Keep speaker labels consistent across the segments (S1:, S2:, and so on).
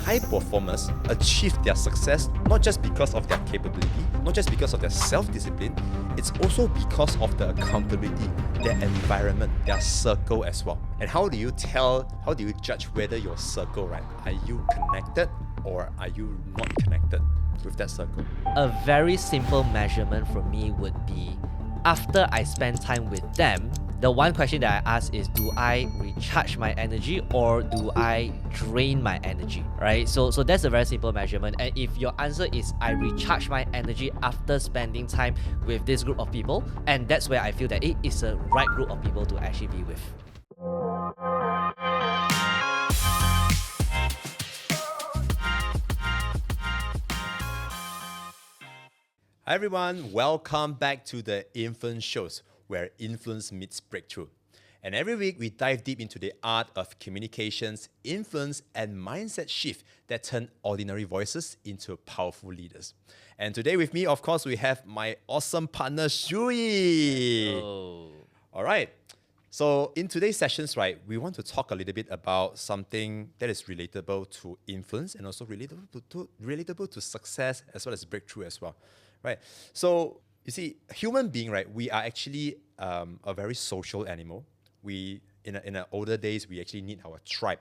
S1: high performers achieve their success not just because of their capability, not just because of their self-discipline, it's also because of the accountability, their environment, their circle as well. And how do you judge whether your circle, right? Are you connected or are you not connected with that circle?
S2: A very simple measurement for me would be, after I spend time with them, the one question that I ask is, do I recharge my energy or do I drain my energy, right? So that's a very simple measurement. And if your answer is I recharge my energy after spending time with this group of people, and that's where I feel that it is a right group of people to actually be with.
S1: Hi everyone, welcome back to the Influence Shows, where influence meets breakthrough. And every week we dive deep into the art of communications, influence, and mindset shift that turn ordinary voices into powerful leaders. And today with me, of course, we have my awesome partner, Shui.
S2: Oh.
S1: All right. So in today's sessions, right, we want to talk a little bit about something that is relatable to influence and also relatable to success as well as breakthrough as well. Right. So you see, human being, right? We are actually a very social animal. We in the older days, we actually need our tribe,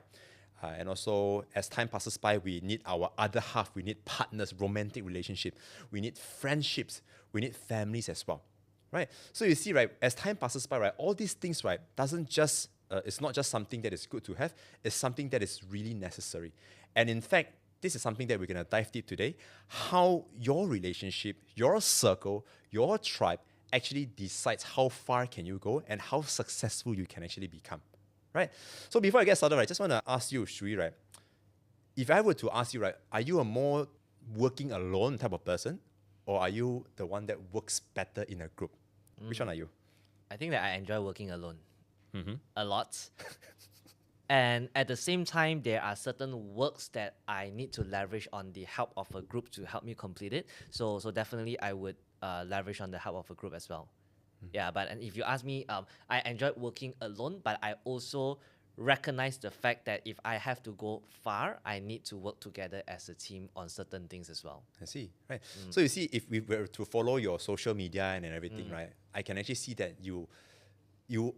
S1: and also as time passes by, we need our other half. We need partners, romantic relationship. We need friendships. We need families as well, right? So you see, right? As time passes by, right, all these things, right, doesn't just it's not just something that is good to have. It's something that is really necessary, and in fact, this is something that we're going to dive deep today, how your relationship, your circle, your tribe actually decides how far can you go and how successful you can actually become, right? So before I get started, I just want to ask you, Shui, right? If I were to ask you, right, are you a more working alone type of person or are you the one that works better in a group? Which one are you?
S2: I think that I enjoy working alone a lot. And at the same time, there are certain works that I need to leverage on the help of a group to help me complete it. So definitely I would leverage on the help of a group as well. Yeah, and if you ask me, I enjoy working alone, but I also recognize the fact that if I have to go far, I need to work together as a team on certain things as well.
S1: I see, right? So you see, if we were to follow your social media and everything, right, I can actually see that you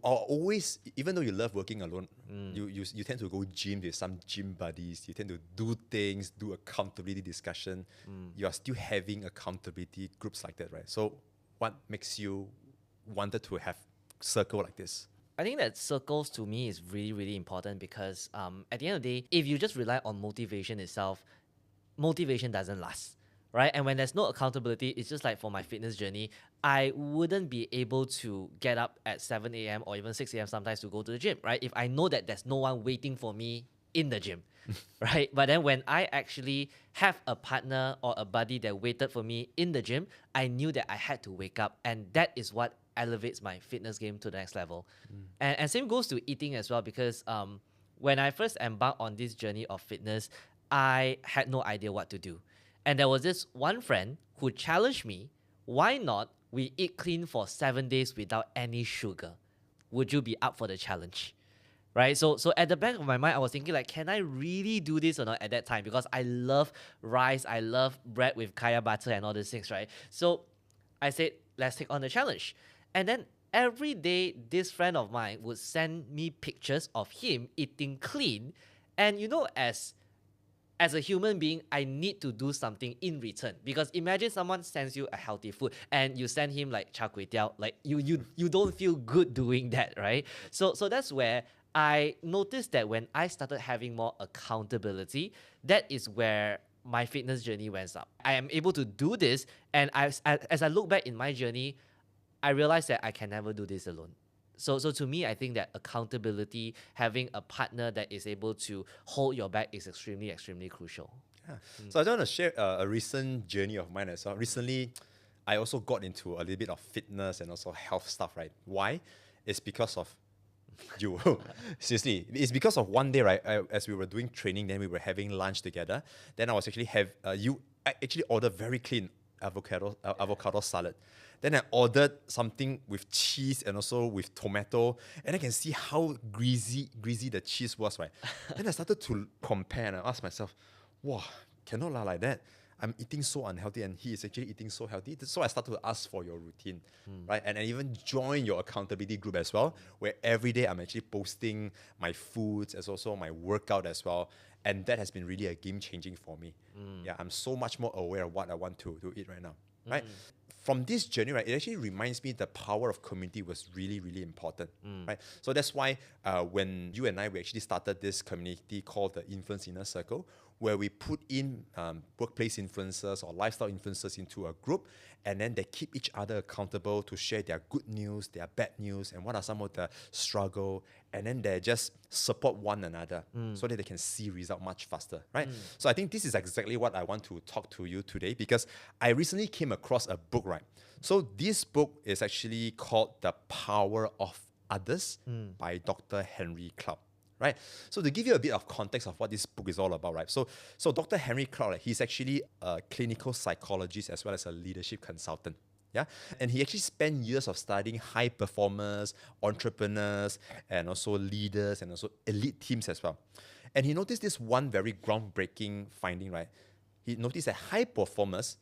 S1: are always, even though you love working alone, you tend to go gym with some gym buddies. You tend to do things, do accountability discussion. You are still having accountability groups like that, right? So what makes you wanted to have circle like this?
S2: I think that circles to me is really, really important because at the end of the day, if you just rely on motivation itself, motivation doesn't last, right? And when there's no accountability, it's just like for my fitness journey, I wouldn't be able to get up at 7 a.m. or even 6 a.m. sometimes to go to the gym, right? If I know that there's no one waiting for me in the gym, right? But then when I actually have a partner or a buddy that waited for me in the gym, I knew that I had to wake up, and that is what elevates my fitness game to the next level. And same goes to eating as well, because when I first embarked on this journey of fitness, I had no idea what to do. And there was this one friend who challenged me, why not we eat clean for 7 days without any sugar? Would you be up for the challenge? Right? So at the back of my mind, I was thinking, like, can I really do this or not at that time? Because I love rice, I love bread with kaya butter and all these things, right? So I said, let's take on the challenge. And then every day, this friend of mine would send me pictures of him eating clean. And as a human being, I need to do something in return, because imagine someone sends you a healthy food and you send him like char kway teow, like you don't feel good doing that, right? So that's where I noticed that when I started having more accountability, that is where my fitness journey went up. I am able to do this, and as I look back in my journey, I realized that I can never do this alone. So to me, I think that accountability, having a partner that is able to hold your back is extremely, extremely crucial.
S1: Yeah. So I want to share a recent journey of mine as well. Recently, I also got into a little bit of fitness and also health stuff, right? Why? It's because of you. Seriously, it's because of one day, right? As we were doing training, then we were having lunch together. Then I was actually I actually ordered very clean avocado salad. Then I ordered something with cheese and also with tomato, and I can see how greasy the cheese was, right? Then I started to compare and I asked myself, wow, cannot lah like that. I'm eating so unhealthy and he is actually eating so healthy. So I started to ask for your routine, right? And I even join your accountability group as well, where every day I'm actually posting my foods as also my workout as well. And that has been really a game changing for me. Yeah, I'm so much more aware of what I want to eat right now, right? From this journey, right, it actually reminds me the power of community was really, really important, right? So that's why when you and I, we actually started this community called the Influence Inner Circle, where we put in workplace influencers or lifestyle influencers into a group, and then they keep each other accountable to share their good news, their bad news, and what are some of the struggle, and then they just support one another so that they can see result much faster, right? So I think this is exactly what I want to talk to you today, because I recently came across a book, right? So this book is actually called The Power of Others by Dr. Henry Cloud. Right. So to give you a bit of context of what this book is all about, right? So Dr. Henry Cloud, right, he's actually a clinical psychologist as well as a leadership consultant. Yeah. And he actually spent years of studying high performers, entrepreneurs, and also leaders and also elite teams as well. And he noticed this one very groundbreaking finding, right? He noticed that high performers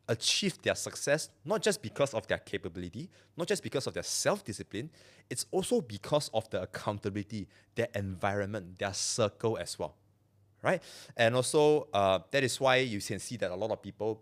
S1: achieve their success not just because of their capability, not just because of their self-discipline, it's also because of the accountability, their environment, their circle as well, right? And also that is why you can see that a lot of people,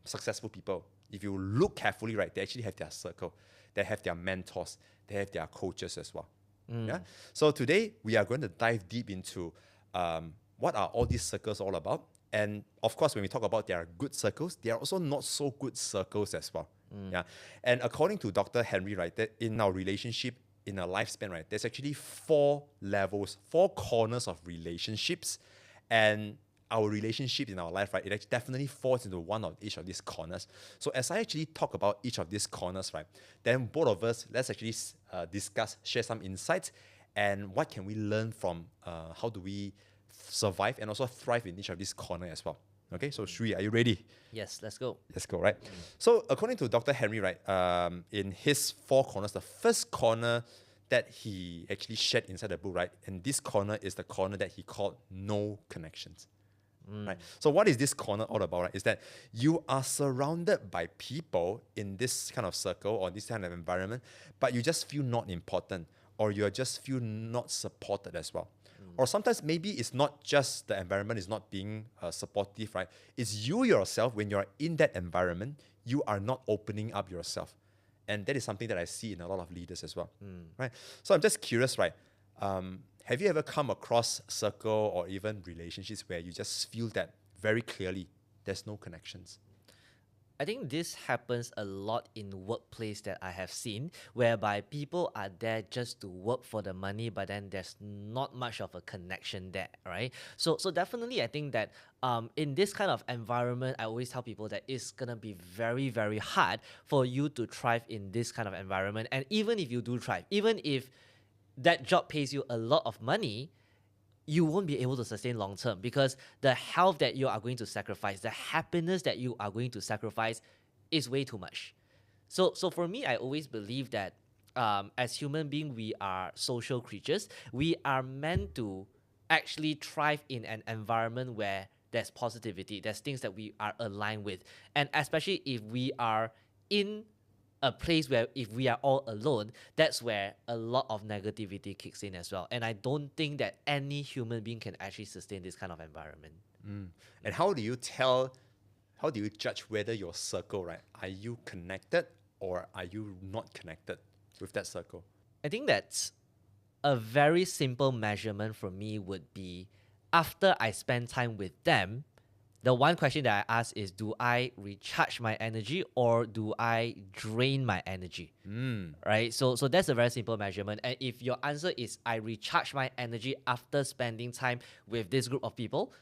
S1: successful people, if you look carefully, right, they actually have their circle, they have their mentors, they have their coaches as well. Yeah. So today we are going to dive deep into what are all these circles all about. And of course, when we talk about there are good circles, there are also not so good circles as well. Yeah. And according to Dr. Henry, right, that in our relationship, in our lifespan, right, there's actually 4 levels, 4 corners of relationships. And our relationship in our life, right, it actually definitely falls into one of each of these corners. So as I actually talk about each of these corners, right, then both of us, let's actually discuss, share some insights, and what can we learn from how do we survive and also thrive in each of these corners as well. Okay, so Sri, are you ready?
S2: Yes, let's go.
S1: Let's go, right? So according to Dr. Henry, right, in his 4 corners, the first corner that he actually shared inside the book, right, and this corner is the corner that he called no connections. Right. So what is this corner all about, right? Is that you are surrounded by people in this kind of circle or this kind of environment, but you just feel not important, or you just feel not supported as well. Or sometimes maybe it's not just the environment is not being supportive, right? It's you yourself, when you're in that environment, you are not opening up yourself. And that is something that I see in a lot of leaders as well, right? So I'm just curious, right? Have you ever come across a circle or even relationships where you just feel that very clearly there's no connections?
S2: I think this happens a lot in workplace that I have seen, whereby people are there just to work for the money, but then there's not much of a connection there, right? So definitely, I think that in this kind of environment, I always tell people that it's gonna be very, very hard for you to thrive in this kind of environment. And even if you do thrive, even if that job pays you a lot of money, you won't be able to sustain long term, because the health that you are going to sacrifice, the happiness that you are going to sacrifice is way too much. So for me, I always believe that as human beings, we are social creatures. We are meant to actually thrive in an environment where there's positivity, there's things that we are aligned with. And especially if we are in a place where if we are all alone, that's where a lot of negativity kicks in as well. And I don't think that any human being can actually sustain this kind of environment.
S1: And how do you judge whether your circle, right, are you connected or are you not connected with that circle?
S2: I think that's a very simple measurement for me would be, after I spend time with them, the one question that I ask is, do I recharge my energy or do I drain my energy? Right? So that's a very simple measurement. And if your answer is I recharge my energy after spending time with this group of people,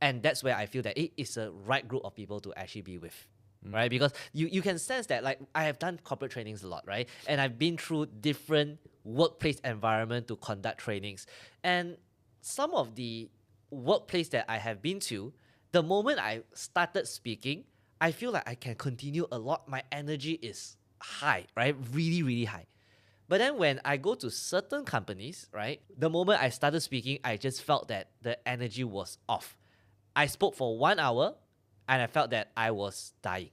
S2: and that's where I feel that it is a right group of people to actually be with. Right? Because you can sense that, like, I have done corporate trainings a lot, right? And I've been through different workplace environment to conduct trainings. And some of the workplace that I have been to, the moment I started speaking, I feel like I can continue a lot. My energy is high, right? Really, really high. But then when I go to certain companies, right, the moment I started speaking, I just felt that the energy was off. I spoke for 1 hour and I felt that I was dying.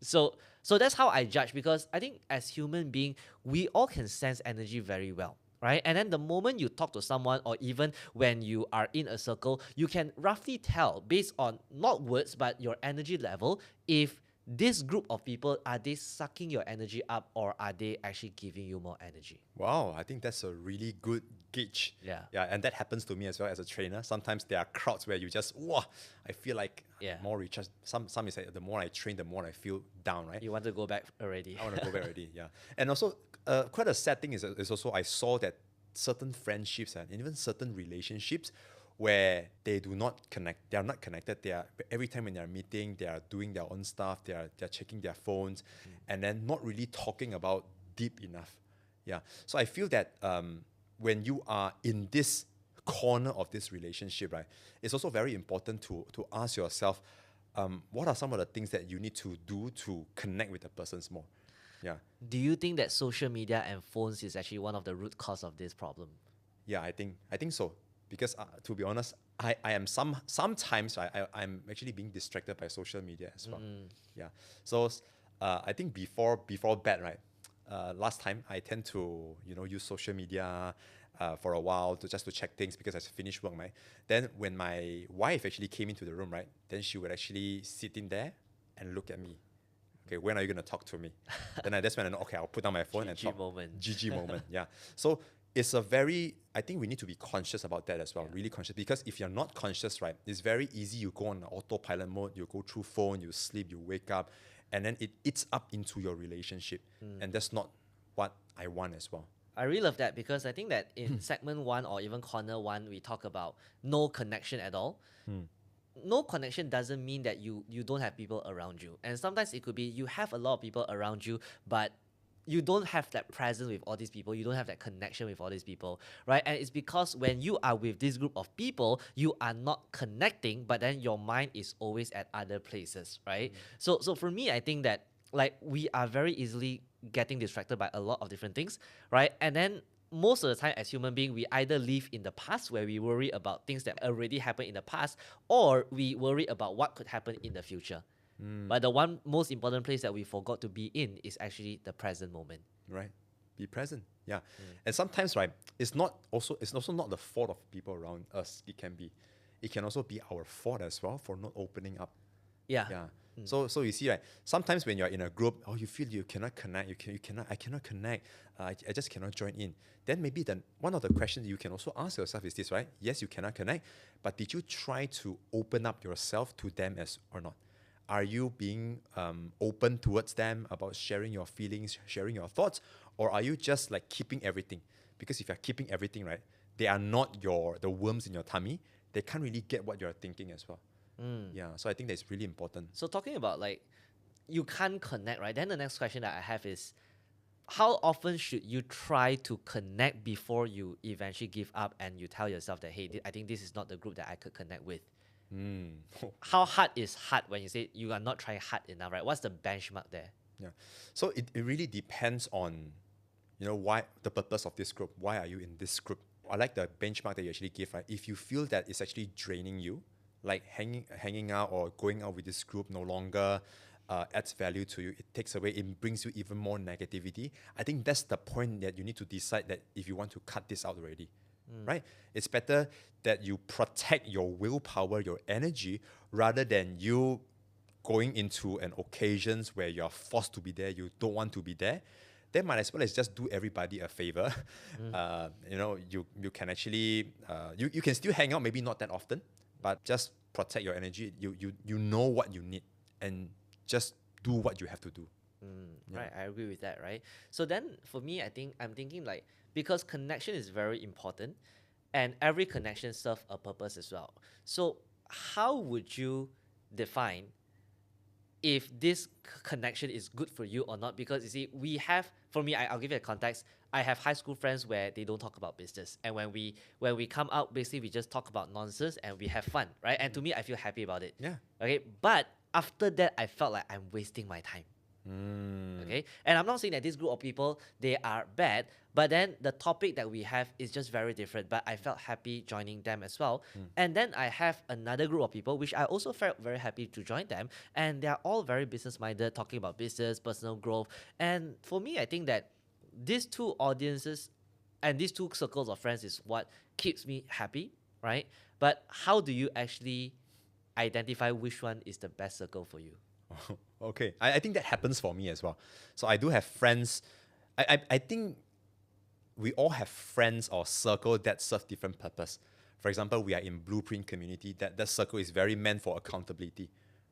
S2: So that's how I judge, because I think as human being, we all can sense energy very well, right? And then the moment you talk to someone, or even when you are in a circle, you can roughly tell based on not words but your energy level, if this group of people, are they sucking your energy up, or are they actually giving you more energy?
S1: Wow, I think that's a really good gauge.
S2: Yeah.
S1: Yeah, and that happens to me as well as a trainer. Sometimes there are crowds where you just, wow, I feel like
S2: Yeah.
S1: more recharged. Some is like the more I train, the more I feel down, right?
S2: You want to go back already.
S1: I want to go back already, yeah. And also, quite a sad thing is also I saw that certain friendships and even certain relationships where they do not connect, they are not connected. They are, every time when they are meeting, they are doing their own stuff. They're checking their phones, and then not really talking about deep enough. Yeah. So I feel that when you are in this corner of this relationship, right, it's also very important to ask yourself, what are some of the things that you need to do to connect with the persons more? Yeah.
S2: Do you think that social media and phones is actually one of the root cause of this problem?
S1: Yeah, I think so. Because to be honest, I am sometimes I'm actually being distracted by social media as well. Yeah. So I think before bed, right? Last time I tend to use social media for a while to just to check things because I finished work, right? Then when my wife actually came into the room, right? Then she would actually sit in there and look at me. Okay, when are you gonna talk to me? Then that's when I know, okay, I'll put down my phone and
S2: GG
S1: talk.
S2: moment.
S1: GG moment. Yeah. So it's a very, I think we need to be conscious about that as well, really conscious. Because if you're not conscious, right, it's very easy. You go on autopilot mode, you go through phone, you sleep, you wake up, and then it eats up into your relationship. And that's not what I want as well.
S2: I really love that, because I think that in segment 1 or even corner 1, we talk about no connection at all. No connection doesn't mean that you don't have people around you. And sometimes it could be you have a lot of people around you, but you don't have that presence with all these people. You don't have that connection with all these people, right? And it's because when you are with this group of people, you are not connecting, but then your mind is always at other places, right? So for me, I think that like we are very easily getting distracted by a lot of different things, right? And then most of the time as human beings, we either live in the past where we worry about things that already happened in the past, or we worry about what could happen in the future. But the one most important place that we forgot to be in is actually the present moment.
S1: Right. Be present. Yeah. And sometimes, right, it's also not the fault of people around us. It can also be our fault as well for not opening up.
S2: Yeah.
S1: Yeah. So you see, right, sometimes when you're in a group, you feel you cannot connect, I cannot connect, I just cannot join in. Then maybe one of the questions you can also ask yourself is this, right? Yes, you cannot connect, but did you try to open up yourself to them or not? Are you being open towards them about sharing your feelings, sharing your thoughts, or are you just like keeping everything? Because if you're keeping everything, right, they are not the worms in your tummy. They can't really get what you're thinking as well. Yeah, so I think that's really important.
S2: So talking about like you can't connect, right? Then the next question that I have is, how often should you try to connect before you eventually give up and you tell yourself that, hey, I think this is not the group that I could connect with? How hard is hard when you say you are not trying hard enough, right? What's the benchmark there?
S1: Yeah, so it really depends on, why the purpose of this group. Why are you in this group? I like the benchmark that you actually give, right? If you feel that it's actually draining you, like hanging out or going out with this group no longer adds value to you, it takes away, it brings you even more negativity. I think that's the point that you need to decide that if you want to cut this out already, right? It's better that you protect your willpower, your energy, rather than you going into an occasions where you're forced to be there, you don't want to be there. Then might as well as just do everybody a favor. You can actually, you can still hang out, maybe not that often, but just protect your energy. You know what you need, and just do what you have to do.
S2: Right, I agree with that, right? So then for me, I'm thinking like, because connection is very important and every connection serves a purpose as well. So how would you define if this connection is good for you or not? Because you see, for me, I'll give you a context. I have high school friends where they don't talk about business. And when we come out, basically we just talk about nonsense and we have fun, right? And to me, I feel happy about it.
S1: Yeah.
S2: Okay. But after that, I felt like I'm wasting my time. Okay, and I'm not saying that this group of people they are bad, but then the topic that we have is just very different. But I felt happy joining them as well. And then I have another group of people which I also felt very happy to join them, and they are all very business minded, talking about business, personal growth. And for me, I think that these two audiences and these two circles of friends is what keeps me happy, right? But how do you actually identify which one is the best circle for you?
S1: Okay, I think that happens for me as well. So I do have friends. I think we all have friends or circle that serve different purpose. For example, we are in Blueprint community. That circle is very meant for accountability,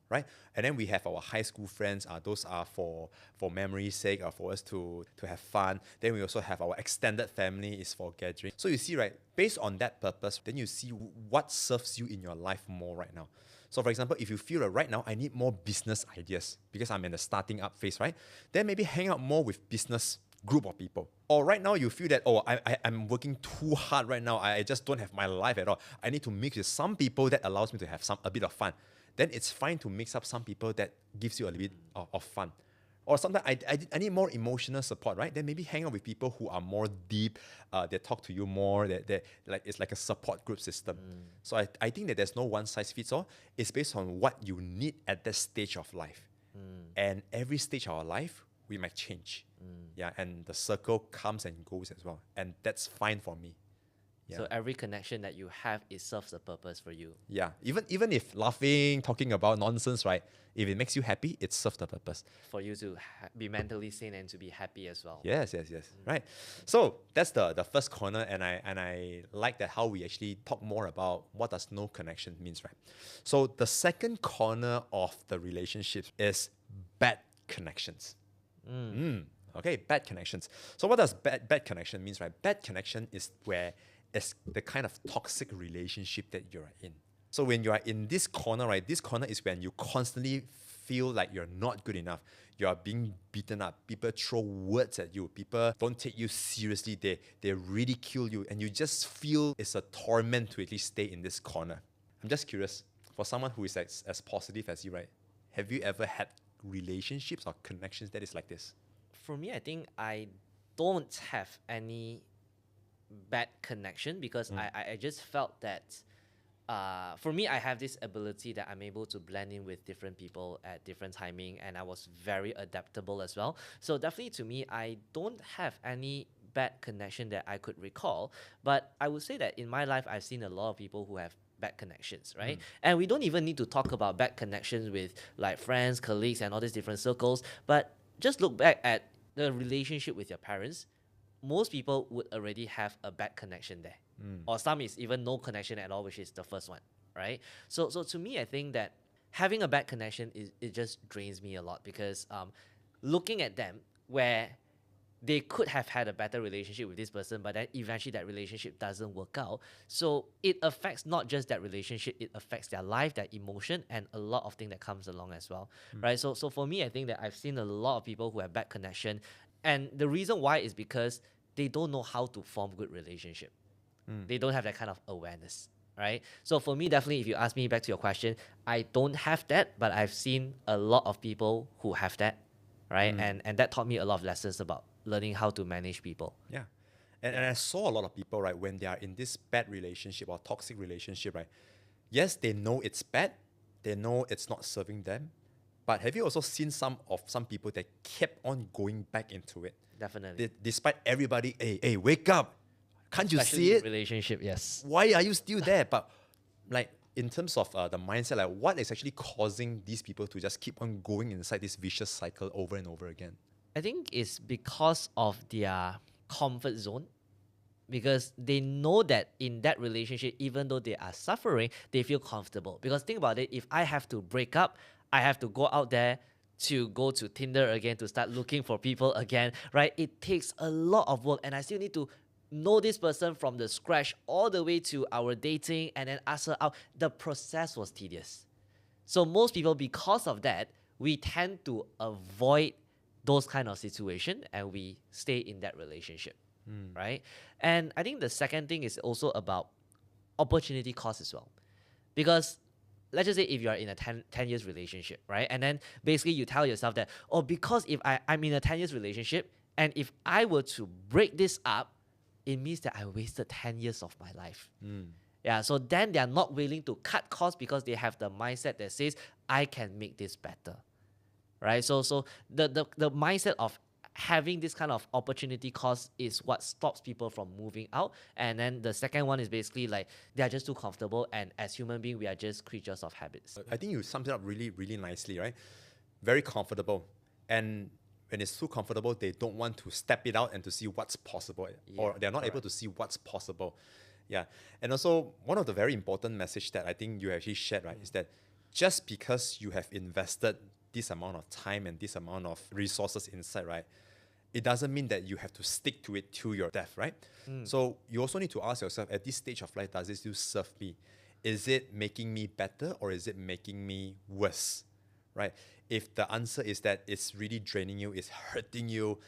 S1: right? And then we have our high school friends. Those are for memory's sake, or for us to have fun. Then we also have our extended family is for gathering. So you see, right, based on that purpose, then you see what serves you in your life more right now. So for example, if you feel that right now I need more business ideas because I'm in the starting up phase, right? Then maybe hang out more with business group of people. Or right now you feel that, oh, I'm working too hard right now. I just don't have my life at all. I need to mix with some people that allows me to have a bit of fun. Then it's fine to mix up some people that gives you a little bit of fun. Or sometimes I need more emotional support, right? Then maybe hang out with people who are more deep. They talk to you more. They like it's like a support group system. So I think that there's no one size fits all. It's based on what you need at that stage of life. And every stage of our life, we might change. Yeah, and the circle comes and goes as well. And that's fine for me. Yeah.
S2: So every connection that you have, it serves a purpose for you.
S1: Yeah, even if laughing, talking about nonsense, right? If it makes you happy, it serves the purpose.
S2: For you to be mentally sane and to be happy as well.
S1: Yes. Right. So that's the first corner, and I like that how we actually talk more about what does no connection means, right? So the second corner of the relationship is bad connections. Okay, bad connections. So what does bad connection means, right? Bad connection is where it's the kind of toxic relationship that you're in. So when you are in this corner, right, this corner is when you constantly feel like you're not good enough. You are being beaten up. People throw words at you. People don't take you seriously. They ridicule you. And you just feel it's a torment to at least stay in this corner. I'm just curious, for someone who is as positive as you, right, have you ever had relationships or connections that is like this?
S2: For me, I think I don't have any bad connection because I just felt that for me, I have this ability that I'm able to blend in with different people at different timing, and I was very adaptable as well. So definitely to me, I don't have any bad connection that I could recall. But I would say that in my life, I've seen a lot of people who have bad connections, right? And we don't even need to talk about bad connections with like friends, colleagues, and all these different circles. But just look back at the relationship with your parents. Most people would already have a bad connection there. Or some is even no connection at all, which is the first one, right? So to me, I think that having a bad connection, it just drains me a lot because looking at them where they could have had a better relationship with this person, but then eventually that relationship doesn't work out. So it affects not just that relationship, it affects their life, their emotion, and a lot of things that comes along as well, right? So for me, I think that I've seen a lot of people who have bad connection, and the reason why is because they don't know how to form good relationship. They don't have that kind of awareness, right? So for me, definitely, if you ask me back to your question, I don't have that, but I've seen a lot of people who have that, right? And that taught me a lot of lessons about learning how to manage people.
S1: Yeah. And I saw a lot of people, right, when they are in this bad relationship or toxic relationship, right? Yes, they know it's bad. They know it's not serving them. But have you also seen some people that kept on going back into it?
S2: Definitely.
S1: Despite everybody, hey, wake up. Can't you
S2: Especially
S1: see
S2: in
S1: it?
S2: relationship, yes.
S1: Why are you still there? But like in terms of the mindset, like what is actually causing these people to just keep on going inside this vicious cycle over and over again?
S2: I think it's because of their comfort zone. Because they know that in that relationship, even though they are suffering, they feel comfortable. Because think about it, if I have to break up, I have to go out there to go to Tinder again, to start looking for people again, right? It takes a lot of work, and I still need to know this person from the scratch all the way to our dating and then ask her out. The process was tedious. So most people, because of that, we tend to avoid those kind of situation and we stay in that relationship, right? And I think the second thing is also about opportunity cost as well. Because let's just say if you're in a 10 years relationship, right? And then basically you tell yourself that, oh, because if I'm in a 10 years relationship, and if I were to break this up, it means that I wasted 10 years of my life. Yeah, so then they are not willing to cut costs because they have the mindset that says, I can make this better, right? So the mindset of having this kind of opportunity cost is what stops people from moving out. And then the second one is basically like they are just too comfortable, and as human beings we are just creatures of habits.
S1: I think you summed it up really, really nicely, right? Very comfortable. And when it's too comfortable, they don't want to step it out and to see what's possible, or they're not able to see what's possible. Yeah. And also, one of the very important message that I think you actually shared, right, is that just because you have invested this amount of time and this amount of resources inside, right, it doesn't mean that you have to stick to it till your death, right? So you also need to ask yourself, at this stage of life, does it still serve me? Is it making me better, or is it making me worse, right? If the answer is that it's really draining you, it's hurting you,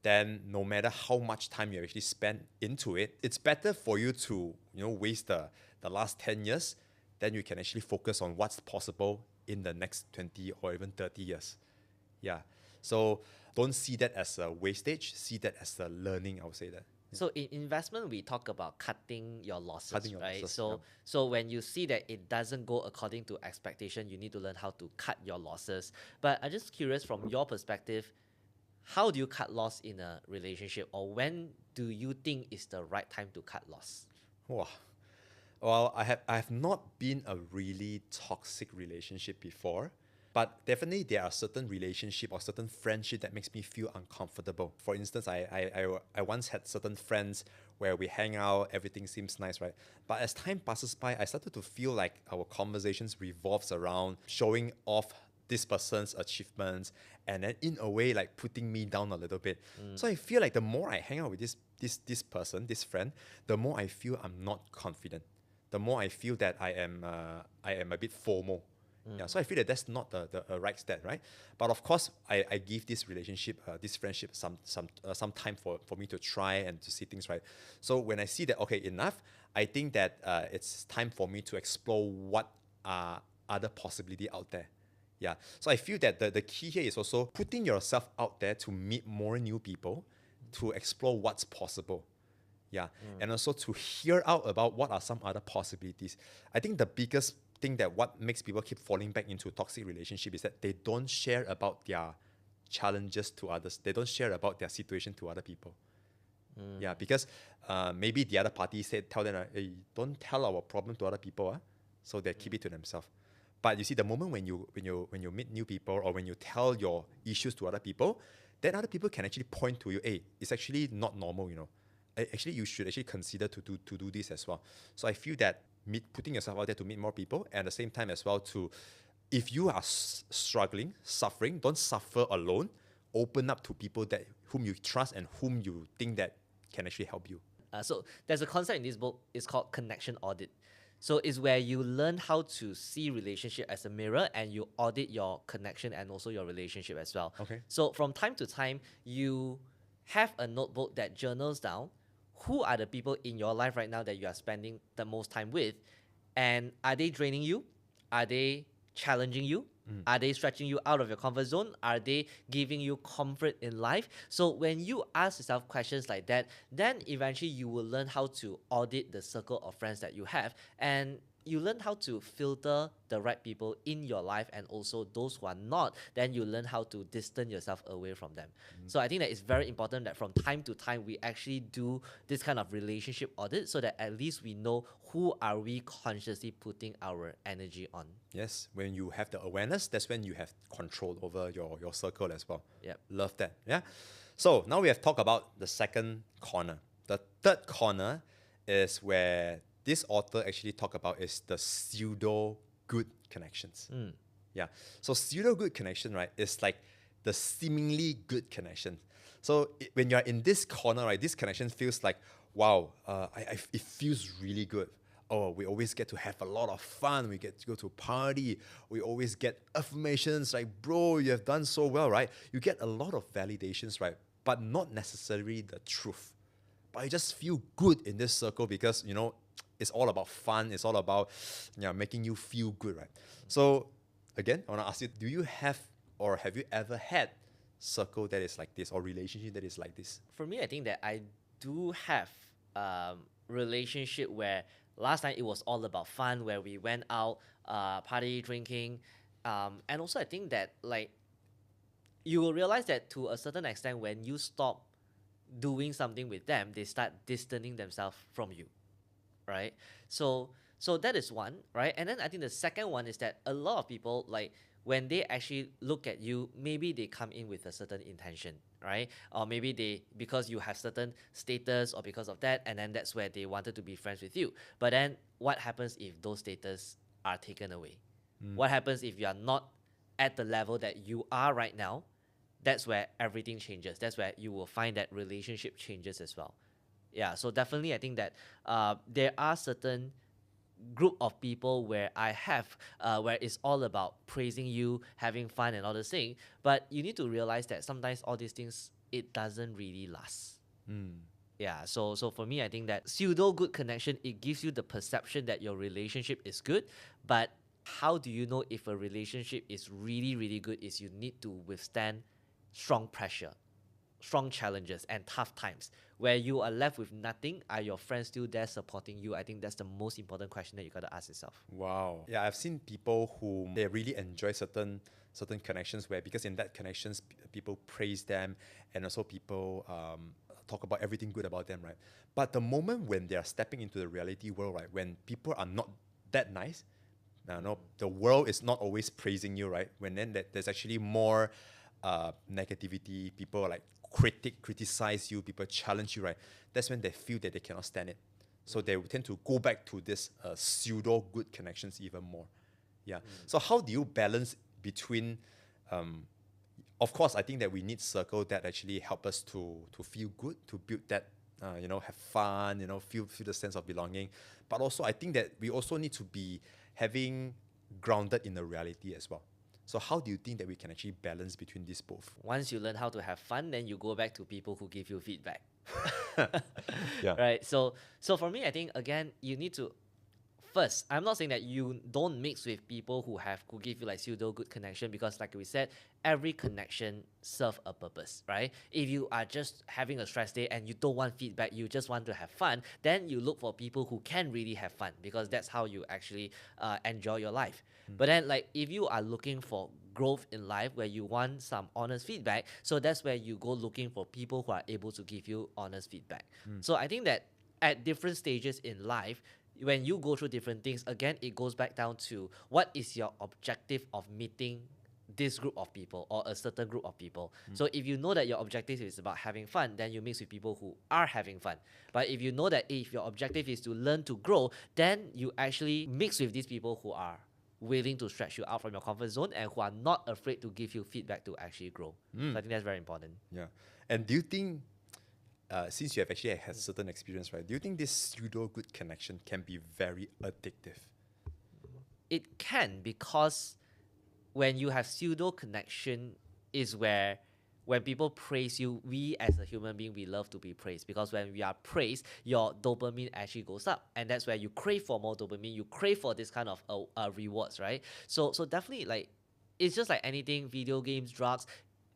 S1: then no matter how much time you actually spend into it, it's better for you to, waste the last 10 years, then you can actually focus on what's possible in the next 20 or even 30 years. Yeah. So don't see that as a wastage, see that as a learning, I would say that.
S2: So in investment, we talk about cutting your losses,
S1: Cutting your
S2: right?
S1: losses,
S2: So when you see that it doesn't go according to expectation, you need to learn how to cut your losses. But I'm just curious, from your perspective, how do you cut loss in a relationship, or when do you think is the right time to cut loss?
S1: Wow. Well, I have not been a really toxic relationship before, but definitely there are certain relationship or certain friendship that makes me feel uncomfortable. For instance, I once had certain friends where we hang out, everything seems nice, right? But as time passes by, I started to feel like our conversations revolves around showing off this person's achievements, and then in a way like putting me down a little bit. So I feel like the more I hang out with this person, this friend, the more I feel I'm not confident. The more I feel that I am a bit FOMO. Yeah, so I feel that that's not the right step, right? But of course, I give this relationship, this friendship, some time for me to try and to see things right. So when I see that, okay, enough, I think that it's time for me to explore what are other possibility out there. Yeah, so I feel that the key here is also putting yourself out there to meet more new people, to explore what's possible. Yeah, and also to hear out about what are some other possibilities. I think the biggest thing that what makes people keep falling back into a toxic relationship is that they don't share about their challenges to others. They don't share about their situation to other people. Yeah, because maybe the other party tell them, hey, don't tell our problem to other people. So they keep it to themselves. But you see, the moment when you meet new people, or when you tell your issues to other people, then other people can actually point to you, hey, it's actually not normal, Actually, you should actually consider to do this as well. So I feel that putting yourself out there to meet more people, and at the same time as well if you are struggling, suffering, don't suffer alone. Open up to people whom you trust and whom you think that can actually help you.
S2: So there's a concept in this book. It's called connection audit. So it's where you learn how to see relationship as a mirror, and you audit your connection and also your relationship as well.
S1: Okay.
S2: So from time to time, you have a notebook that journals down who are the people in your life right now that you are spending the most time with, and are they draining you? Are they challenging you? Are they stretching you out of your comfort zone? Are they giving you comfort in life? So when you ask yourself questions like that, then eventually you will learn how to audit the circle of friends that you have, and you learn how to filter the right people in your life, and also those who are not, then you learn how to distance yourself away from them. So I think that it's very important that from time to time we actually do this kind of relationship audit, so that at least we know who are we consciously putting our energy on.
S1: Yes, when you have the awareness, that's when you have control over your circle as well.
S2: Yep.
S1: Love that. Yeah. So now we have talked about the second corner. The third corner is where this author actually talk about is the pseudo-good connections. Yeah. So pseudo-good connection, right, is like the seemingly good connection. So when you're in this corner, right, this connection feels like, wow, it feels really good. Oh, we always get to have a lot of fun. We get to go to a party. We always get affirmations like, bro, you have done so well, right? You get a lot of validations, right? But not necessarily the truth. But you just feel good in this circle because, it's all about fun. It's all about making you feel good, right? So again, I want to ask you, do you have or have you ever had circle that is like this or relationship that is like this?
S2: For me, I think that I do have relationship where last time it was all about fun, where we went out, party, drinking, and also I think that like you will realize that to a certain extent when you stop doing something with them, they start distancing themselves from you, right? So that is one, right? And then I think the second one is that a lot of people, like when they actually look at you, maybe they come in with a certain intention, right? Or maybe they, because you have certain status or because of that, and then that's where they wanted to be friends with you. But then what happens if those status are taken away? What happens if you are not at the level that you are right now? That's where everything changes. That's where you will find that relationship changes as well. Yeah, so definitely I think that there are certain group of people where I have where it's all about praising you, having fun and all this thing. But you need to realize that sometimes all these things, it doesn't really last. Yeah, so for me, I think that pseudo good connection, it gives you the perception that your relationship is good, but how do you know if a relationship is really, really good is you need to withstand strong pressure, strong challenges and tough times where you are left with nothing. Are your friends still there supporting you? I think that's the most important question that you got to ask yourself.
S1: Wow. Yeah, I've seen people who they really enjoy certain connections where because in that connections people praise them and also people talk about everything good about them, right? But the moment when they are stepping into the reality world, right, when people are not that nice, no, the world is not always praising you, right? When then there's actually more negativity, people like criticize you, people challenge you, right? That's when they feel that they cannot stand it. So they will tend to go back to this pseudo good connections even more. Yeah. So how do you balance between, of course, I think that we need circle that actually help us to feel good, to build that, have fun, feel the sense of belonging. But also I think that we also need to be having grounded in the reality as well. So how do you think that we can actually balance between these both?
S2: Once you learn how to have fun, then you go back to people who give you feedback.
S1: Yeah.
S2: Right. So for me, I think again, you need to first, I'm not saying that you don't mix with people who give you like pseudo good connection, because like we said, every connection serve a purpose, right? If you are just having a stress day and you don't want feedback, you just want to have fun, then you look for people who can really have fun, because that's how you actually enjoy your life. But then like if you are looking for growth in life where you want some honest feedback, so that's where you go looking for people who are able to give you honest feedback. So I think that at different stages in life, when you go through different things, again, it goes back down to what is your objective of meeting this group of people or a certain group of people. So if you know that your objective is about having fun, then you mix with people who are having fun. But if you know that if your objective is to learn to grow, then you actually mix with these people who are willing to stretch you out from your comfort zone and who are not afraid to give you feedback to actually grow. So I think that's very important.
S1: Yeah. And do you think, since you have actually had certain experience, right, do you think this pseudo good connection can be very addictive?
S2: It can, because when you have pseudo connection is where when people praise you, we as a human being, we love to be praised, because when we are praised, your dopamine actually goes up, and that's where you crave for more dopamine, you crave for this kind of rewards, right? So definitely, like, it's just like anything, video games, drugs,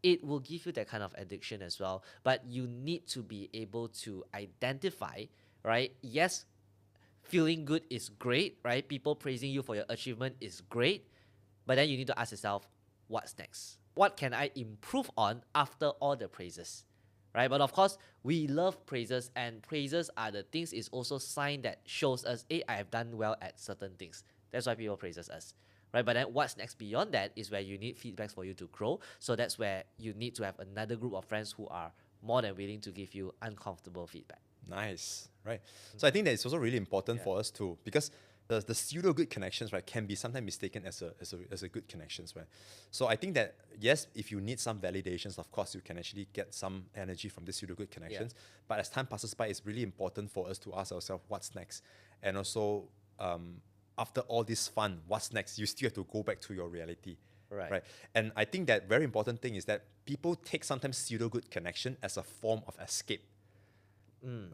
S2: it will give you that kind of addiction as well. But you need to be able to identify, right? Yes, feeling good is great, right? People praising you for your achievement is great, but then you need to ask yourself, what's next? What can I improve on after all the praises? Right? But of course, we love praises, and praises are the things is also sign that shows us, hey, I have done well at certain things. That's why people praises us. Right? But then what's next beyond that is where you need feedbacks for you to grow. So that's where you need to have another group of friends who are more than willing to give you uncomfortable feedback.
S1: Nice, right? So I think that it's also really important for us to, because the pseudo good connections, right, can be sometimes mistaken as a good connections, right? So I think that yes, if you need some validations, of course you can actually get some energy from this pseudo good connections. But as time passes by, it's really important for us to ask ourselves what's next, and also after all this fun, what's next? You still have to go back to your reality. Right. And I think that very important thing is that people take sometimes pseudo good connection as a form of escape.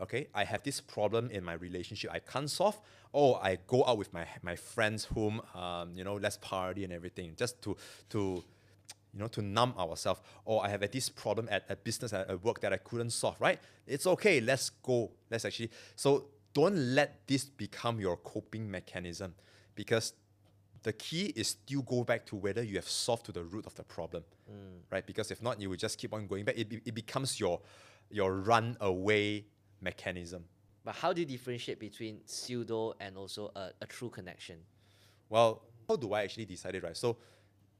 S1: Okay, I have this problem in my relationship I can't solve. Oh, I go out with my friends whom let's party and everything just to numb ourselves. Or I have this problem at business, at work that I couldn't solve, right? It's okay, let's go. Let's actually, so don't let this become your coping mechanism, because the key is still go back to whether you have solved to the root of the problem, right? Because if not, you will just keep on going back. It becomes your run away mechanism.
S2: But how do you differentiate between pseudo and also a true connection?
S1: Well, how do I actually decide it, right? So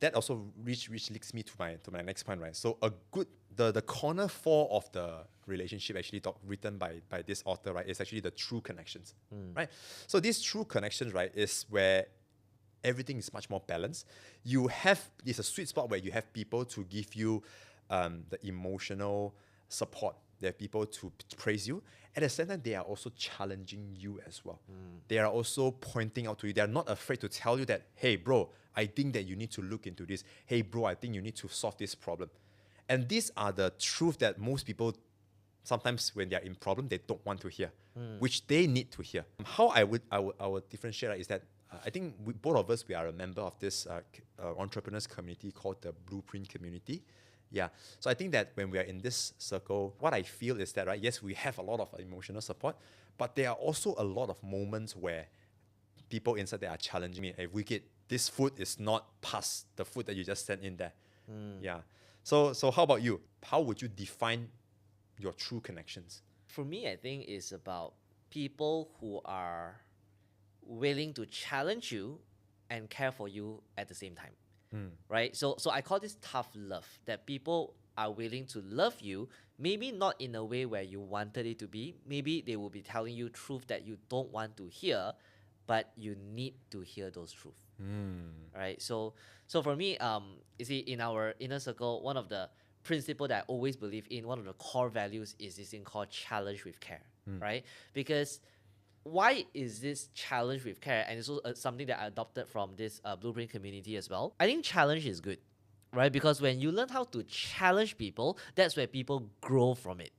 S1: that also which leads me to my next point, right? So the corner 4 of the relationship actually written by this author, right, is actually the true connections, right? So these true connections, right, is where everything is much more balanced. It's a sweet spot where you have people to give you the emotional support. They have people to praise you. At the same time, they are also challenging you as well. They are also pointing out to you. They are not afraid to tell you that, hey, bro, I think that you need to look into this. Hey, bro, I think you need to solve this problem. And these are the truth that most people, sometimes when they are in problem, they don't want to hear, which they need to hear. How I would differentiate is that I think both of us, we are a member of this entrepreneurs community called the Blueprint Community. Yeah. So I think that when we are in this circle, what I feel is that, right, yes, we have a lot of emotional support, but there are also a lot of moments where people inside there are challenging me. Hey, Wicked, this food is not past the food that you just sent in there. Yeah. So how about you? How would you define your true connections?
S2: For me, I think it's about people who are willing to challenge you and care for you at the same time. Right? So I call this tough love, that people are willing to love you, maybe not in a way where you wanted it to be. Maybe they will be telling you truth that you don't want to hear, but you need to hear those truths. Right? So for me, you see, in our inner circle, one of the principle that I always believe in, one of the core values is this thing called challenge with care. Right? Because why is this challenge with care? And it's also something that I adopted from this Blueprint community as well. I think challenge is good, right? Because when you learn how to challenge people, that's where people grow from it.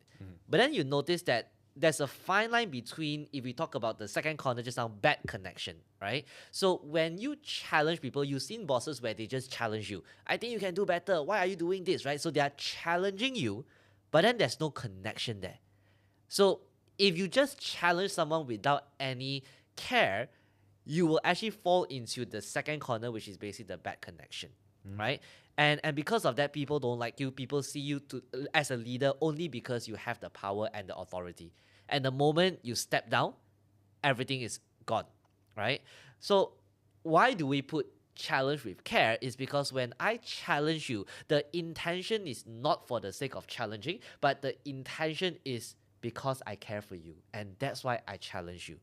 S2: But then you notice that there's a fine line between, if we talk about the second corner just now, bad connection, right? So when you challenge people, you've seen bosses where they just challenge you. I think you can do better. Why are you doing this, right? So they are challenging you, but then there's no connection there. So if you just challenge someone without any care, you will actually fall into the second corner, which is basically the bad connection, right? And because of that, people don't like you. People see you as a leader only because you have the power and the authority. And the moment you step down, everything is gone, right? So why do we put challenge with care? Is because when I challenge you, the intention is not for the sake of challenging, but the intention is because I care for you, and that's why I challenge you.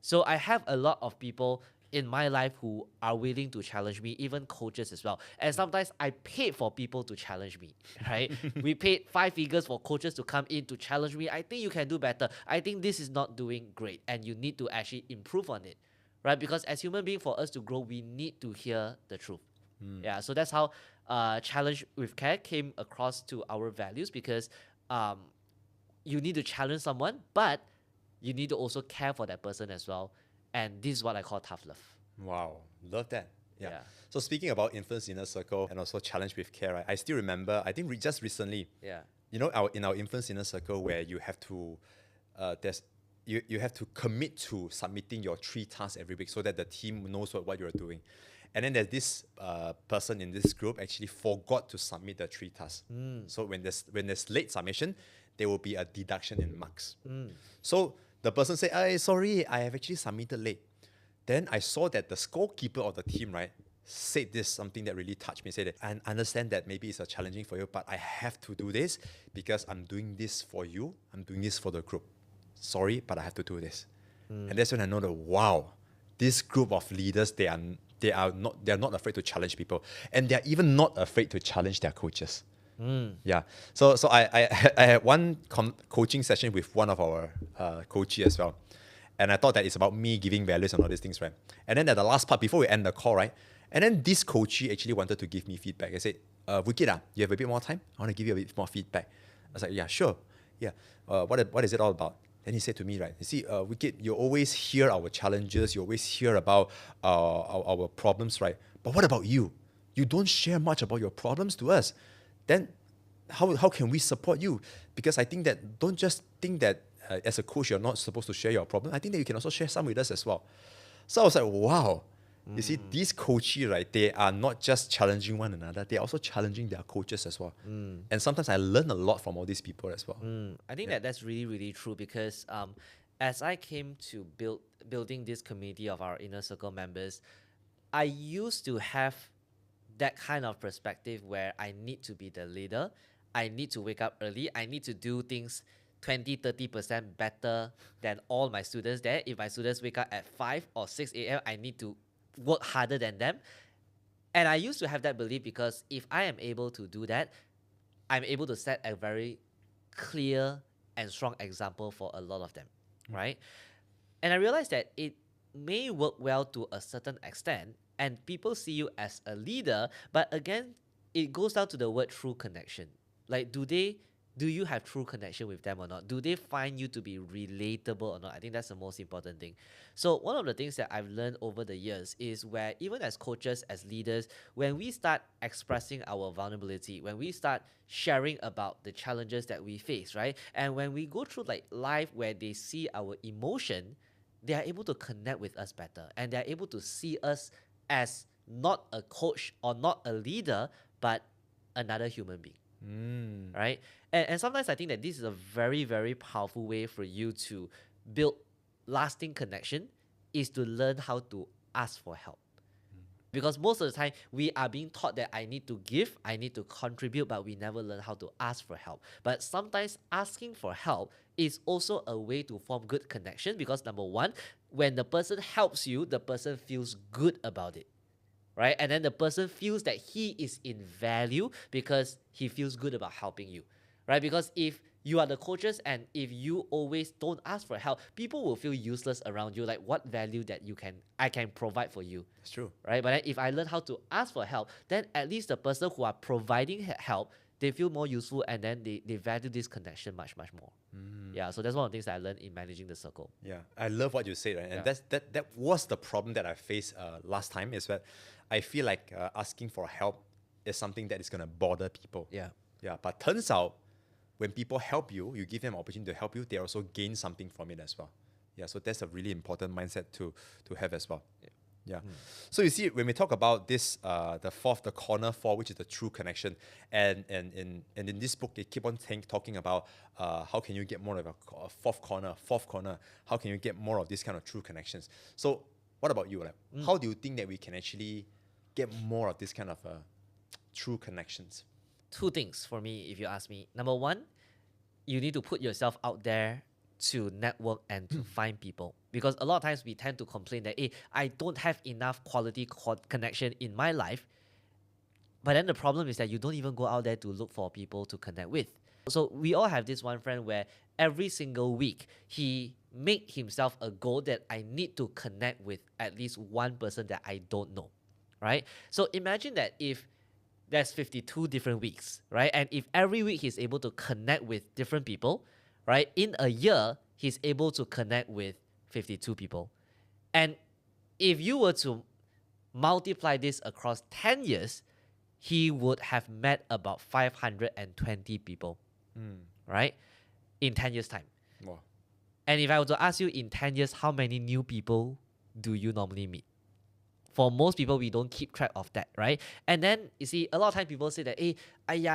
S2: So I have a lot of people in my life who are willing to challenge me, even coaches as well. And sometimes I paid for people to challenge me, right? We paid 5 figures for coaches to come in to challenge me. I think you can do better. I think this is not doing great, and you need to actually improve on it, right? Because as human beings, for us to grow, we need to hear the truth. Yeah, so that's how challenge with care came across to our values, because you need to challenge someone, but you need to also care for that person as well. And this is what I call tough love.
S1: Wow, love that. Yeah. So speaking about influence inner circle and also challenge with care, right? I still remember, I think just recently, in our influence inner circle, where you have to, you have to commit to submitting your 3 tasks every week so that the team knows what you're doing. And then there's this person in this group actually forgot to submit the 3 tasks. So when there's late submission, there will be a deduction in marks. So the person said, "Hey, sorry, I have actually submitted late." Then I saw that the scorekeeper of the team, right, said something that really touched me. Said that, "I understand that maybe it's challenging for you, but I have to do this because I'm doing this for you. I'm doing this for the group. Sorry, but I have to do this." And that's when I know that, wow, this group of leaders, they are not afraid to challenge people, and they're even not afraid to challenge their coaches. Yeah. So I had one coaching session with one of our coaches as well. And I thought that it's about me giving values and all these things, right? And then at the last part, before we end the call, right? And then this coachee actually wanted to give me feedback. I said, Wicked, you have a bit more time? I want to give you a bit more feedback. I was like, yeah, sure. yeah, what is it all about? Then he said to me, right, you see, Wicked, you always hear our challenges, you always hear about our problems, right? But what about you? You don't share much about your problems to us. Then how can we support you? Because I think that don't just think that as a coach you're not supposed to share your problem. I think that you can also share some with us as well. So I was like, wow. You see, these coaches, right, they are not just challenging one another, they're also challenging their coaches as well. And sometimes I learn a lot from all these people as well.
S2: I think that's really, really true because as I came to building this community of our inner circle members, I used to have that kind of perspective where I need to be the leader. I need to wake up early. I need to do things 20-30% better than all my students there. If my students wake up at 5 or 6 a.m., I need to work harder than them. And I used to have that belief because if I am able to do that, I'm able to set a very clear and strong example for a lot of them, right? And I realized that it may work well to a certain extent, and people see you as a leader, but again, it goes down to the word true connection. Like, do you have true connection with them or not? Do they find you to be relatable or not? I think that's the most important thing. So one of the things that I've learned over the years is where even as coaches, as leaders, when we start expressing our vulnerability, when we start sharing about the challenges that we face, right? And when we go through like life where they see our emotion, they are able to connect with us better. And they're able to see us as not a coach or not a leader, but another human being. Right? And sometimes I think that this is a very, very powerful way for you to build lasting connection is to learn how to ask for help. Because most of the time, we are being taught that I need to give, I need to contribute, but we never learn how to ask for help. But sometimes asking for help is also a way to form good connection because number one, when the person helps you, the person feels good about it. Right? And then the person feels that he is in value because he feels good about helping you, right? Because if you are the coaches and if you always don't ask for help, people will feel useless around you. Like what value that I can provide for you.
S1: It's true.
S2: Right? But then if I learn how to ask for help, then at least the person who are providing help, they feel more useful and then they value this connection much, much more. Yeah, so that's one of the things that I learned in managing the circle.
S1: Yeah, I love what you said, right? And that was the problem that I faced last time is that I feel like asking for help is something that is going to bother people.
S2: Yeah.
S1: Yeah, but turns out when people help you, you give them an opportunity to help you, they also gain something from it as well. Yeah, so that's a really important mindset to have as well. Yeah. So you see, when we talk about this, the corner four, which is the true connection, and in this book, they keep on talking about how can you get more of a fourth corner, how can you get more of this kind of true connections. So what about you? Like, how do you think that we can actually get more of this kind of true connections?
S2: Two things for me, if you ask me. Number one, you need to put yourself out there to network and to find people. Because a lot of times we tend to complain that, hey, I don't have enough quality connection in my life. But then the problem is that you don't even go out there to look for people to connect with. So we all have this one friend where every single week he make himself a goal that I need to connect with at least one person that I don't know, right? So imagine that if there's 52 different weeks, right? And if every week he's able to connect with different people, right? In a year, he's able to connect with 52 people. And if you were to multiply this across 10 years, he would have met about 520 people, right? In 10 years' time.
S1: Wow.
S2: And if I were to ask you in 10 years, how many new people do you normally meet? For most people, we don't keep track of that, right? And then, you see, a lot of times people say that, hey,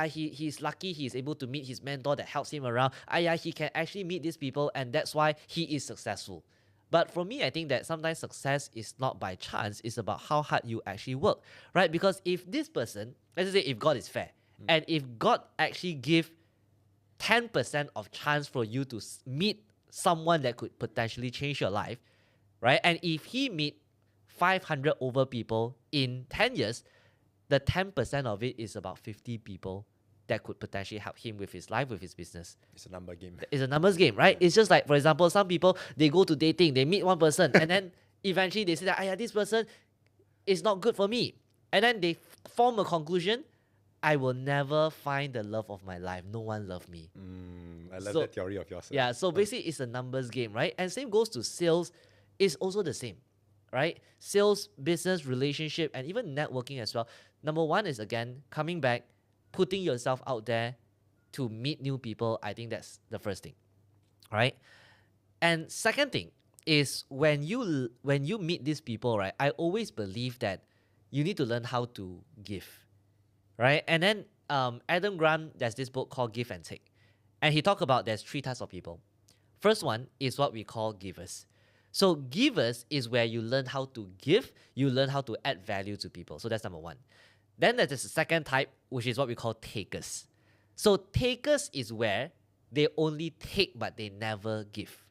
S2: he's lucky he's able to meet his mentor that helps him around. He can actually meet these people and that's why he is successful. But for me, I think that sometimes success is not by chance. It's about how hard you actually work, right? Because if this person, let's say if God is fair, and if God actually give 10% of chance for you to meet someone that could potentially change your life, right? And if he meet 500 over people in 10 years, the 10% of it is about 50 people that could potentially help him with his life, with his business.
S1: It's a number game.
S2: It's a numbers game, right? It's just like, for example, some people, they go to dating, they meet one person, and then eventually they say that, this person is not good for me. And then they form a conclusion, I will never find the love of my life. No one loved me.
S1: I love
S2: So-
S1: that theory of yours.
S2: Yeah, so basically it's a numbers game, right? And same goes to sales, is also the same, right? Sales, business, relationship, and even networking as well. Number one is again coming back, putting yourself out there to meet new people. I think that's the first thing, right? And second thing is when you meet these people, right? I always believe that you need to learn how to give, right? And then Adam Grant, there's this book called Give and Take, and he talked about there's three types of people. First one is what we call givers. So givers is where you learn how to give, you learn how to add value to people. So that's number one. Then there's the second type, which is what we call takers. So takers is where they only take but they never give,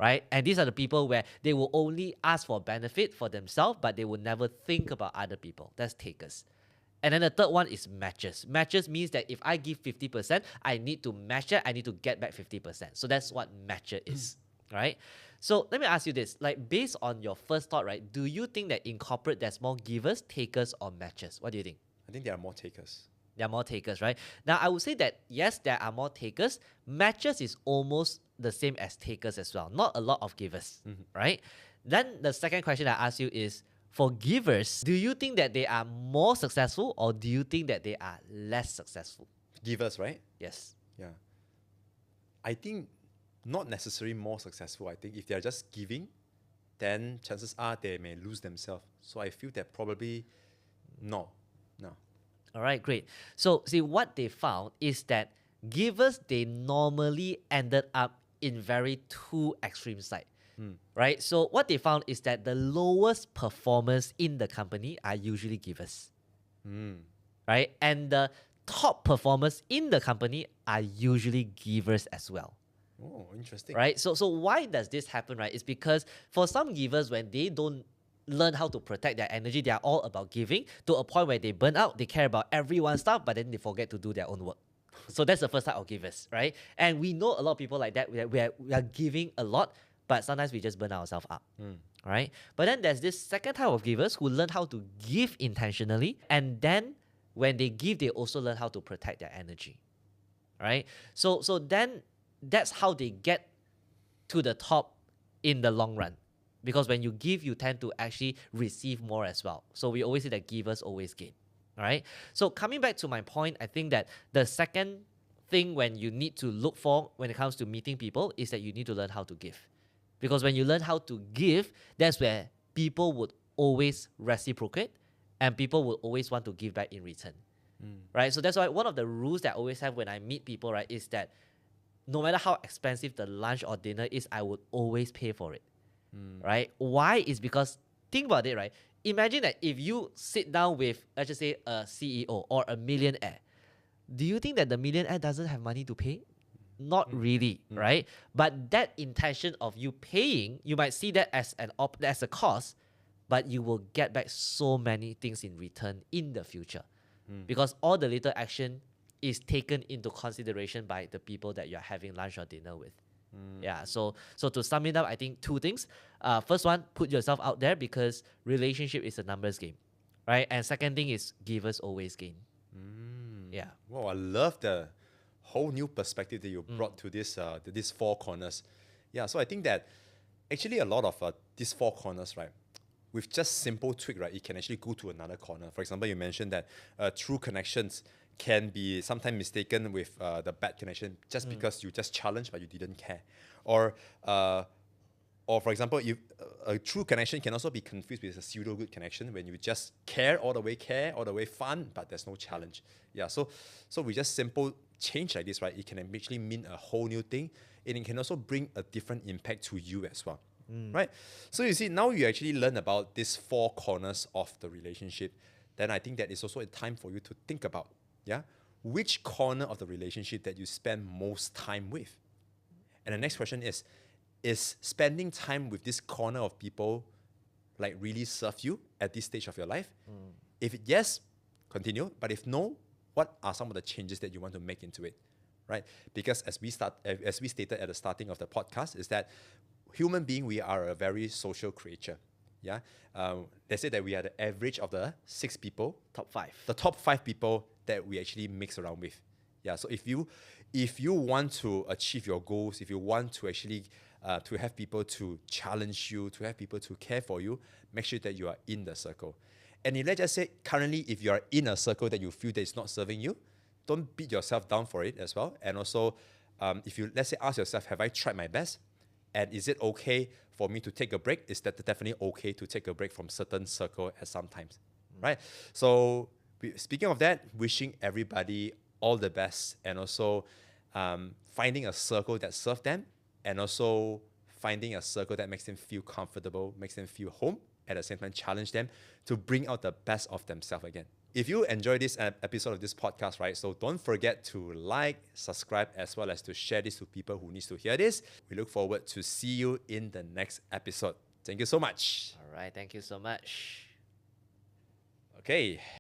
S2: right? And these are the people where they will only ask for benefit for themselves, but they will never think about other people. That's takers. And then the third one is matches. Matches means that if I give 50%, I need to match it. I need to get back 50%. So that's what matcher is, right? So let me ask you this. Like based on your first thought, right? Do you think that in corporate there's more givers, takers, or matches? What do you think?
S1: I think there are more takers.
S2: There are more takers, right? Now I would say that yes, there are more takers. Matches is almost the same as takers as well. Not a lot of givers, right? Then the second question I ask you is, for givers, do you think that they are more successful or do you think that they are less successful?
S1: Givers, right?
S2: Yes.
S1: Yeah. I think not necessarily more successful. I think if they're just giving, then chances are they may lose themselves. So I feel that probably no.
S2: All right, great. So see, what they found is that givers, they normally ended up in very two extreme side. Right? So what they found is that the lowest performers in the company are usually givers. Right? And the top performers in the company are usually givers as well.
S1: Oh, interesting.
S2: Right? So why does this happen, right? It's because for some givers, when they don't learn how to protect their energy, they are all about giving to a point where they burn out, they care about everyone's stuff, but then they forget to do their own work. So that's the first type of givers, right? And we know a lot of people like that, we are giving a lot, but sometimes we just burn ourselves up, right? But then there's this second type of givers who learn how to give intentionally, and then when they give, they also learn how to protect their energy, right? So then that's how they get to the top in the long run. Because when you give, you tend to actually receive more as well. So we always say that givers always gain. All right. So coming back to my point, I think that the second thing when you need to look for when it comes to meeting people is that you need to learn how to give. Because when you learn how to give, that's where people would always reciprocate and people will always want to give back in return. Right. So that's why one of the rules that I always have when I meet people, right, is that no matter how expensive the lunch or dinner is, I would always pay for it. Right? Why? Is because think about it, right? Imagine that if you sit down with, let's just say, a CEO or a millionaire, do you think that the millionaire doesn't have money to pay? Not really, right? But that intention of you paying, you might see that as as a cost, but you will get back so many things in return in the future, because all the little action is taken into consideration by the people that you're having lunch or dinner with. Yeah, so to sum it up, I think two things. First one, put yourself out there because relationship is a numbers game, right? And second thing is givers always gain. Yeah.
S1: Wow, I love the whole new perspective that you brought to these four corners. Yeah, so I think that actually a lot of these four corners, right, with just simple tweak, right, it can actually go to another corner. For example, you mentioned that true connections can be sometimes mistaken with the bad connection just because you just challenged but you didn't care. Or for example, a true connection can also be confused with a pseudo-good connection when you just care all the way fun, but there's no challenge. Yeah, so we just simple change like this, right? It can actually mean a whole new thing, and it can also bring a different impact to you as well. Right? So you see, now you actually learn about these four corners of the relationship, then I think that it's also a time for you to think about, which corner of the relationship that you spend most time with. And the next question is spending time with this corner of people like really serve you at this stage of your life? If yes, continue. But if no, what are some of the changes that you want to make into it, right? Because as we stated at the starting of the podcast, is that human being, we are a very social creature. Yeah, let's say that we are the average of the 6 people,
S2: Top 5.
S1: the top 5 people that we actually mix around with. Yeah, so if you want to achieve your goals, if you want to actually to have people to challenge you, to have people to care for you, make sure that you are in the circle. And if, let's just say currently if you are in a circle that you feel that is not serving you, don't beat yourself down for it as well. And also, if you, let's say, ask yourself, have I tried my best? And is it okay for me to take a break? Is that definitely okay to take a break from certain circle at some times, right? So speaking of that, wishing everybody all the best, and also finding a circle that serves them, and also finding a circle that makes them feel comfortable, makes them feel home, at the same time challenge them to bring out the best of themselves again. If you enjoy this episode of this podcast, right, so don't forget to like, subscribe, as well as to share this to people who needs to hear this. We look forward to see you in the next episode. Thank you so much.
S2: All right. Thank you so much.
S1: Okay.